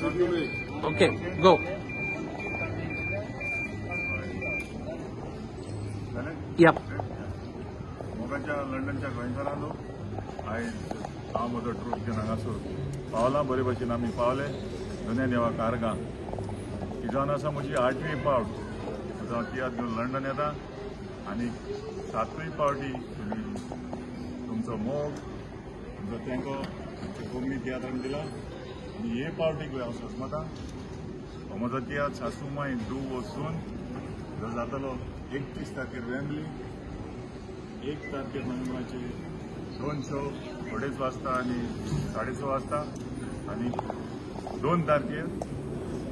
okay go या मोगाच्या लंडनच्या गोंयकारांनो आयज हांव म्हजो ट्रूप घेवन हांगासर पावलां बरे भशेन आमी पावले दोनूय देवा कारगां ही जावन आसा म्हजी 8वी पावट म्हजो हांव तियात्र घेवन लंडन येता आनी 7वी पावटी तुमचो मोग तुमचो तेंको कोंकणी तियात्रान दिला आनी हे पावटीक हांव सस्मता हो म्हजो तियात्र सासूमाय डू वचून जो जातलो 31 तारखेर वेंबली 1 तारखेर नोव्हेंबराचे 2 शो 2:30 वाजता आणि 6:30 वाजता आणि 2 तारखेर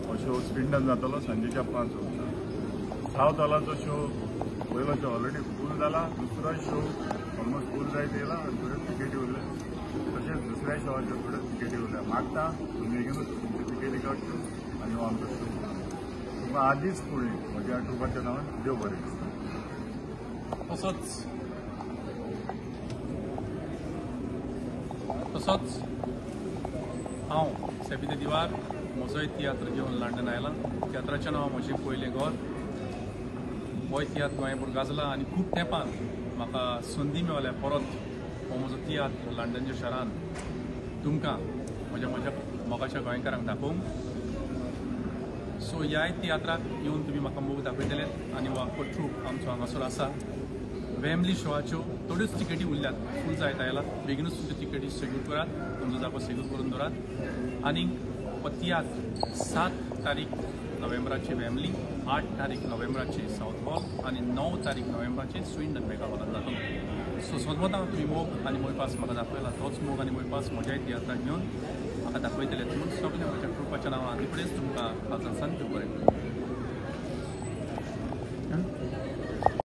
हो शो स्विंडन जातलो सांजेच्या 5 वाजता साऊथ हॉलाचो शो पयलो शो ऑलरेडी फूल जाला दुसरो शो ऑलमोस्ट फूल जायत येयला आनी थोड्यो तिकेटी उरल्या तशेंच दुसऱ्या शोवाच्यो थोड्यो तिकेटी उरल्या मागता तुमी बेगीनूच तुमच्यो तिकेटी काडच्यो आनी हो आमचो शो तुमकां आदींच फुडें म्हज्या ट्रुपाच्या नांवान देव बरें दिसता तसोच हांव सेबिते दिवार म्हजोय तियात्र घेवन लंडन आयलां तियात्राचें नांव म्हजें पयलें घर हो तियात्र गोंयभर गाजला आनी खूब तेंपान म्हाका संदी मेळ्ळ्या परत हो म्हजो तियात्र लंडनच्या शारांत तुमकां म्हज्या मोगाच्या गोंयकारांक दाखोवंक सो ह्याय तियात्राक येवन तुमी म्हाका मोग दाखयतले आनी हो आख्खो ट्रूप आमचो हांगासर आसा वेम्बली शोवाच्यो थोड्योच तिकेटी उरल्यात फूल जायत आयला बेगीनूच तुमच्यो तिकेटी सेग्यूर करात तुमचो जागो सेग्यूर करून दवरात आनी हो तियात्र 7 तारीख नोव्हेंबराचे वेम्बली 8 तारीख नोव्हेंबराचे साऊथ हॉल आनी 9 तारीख नोव्हेंबराचे स्विंडन मेगा हॉलांत जातलो सो सोदमता तुमी मोग आनी मोयपास म्हाका दाखयला तोच मोग आनी मोयपास म्हज्याय तियात्राक घेवन म्हाका दाखयतले म्हणून सगळे म्हज्या ट्रुपाच्या नांवान आदी फुडेंच तुमकां आजून सांग बरें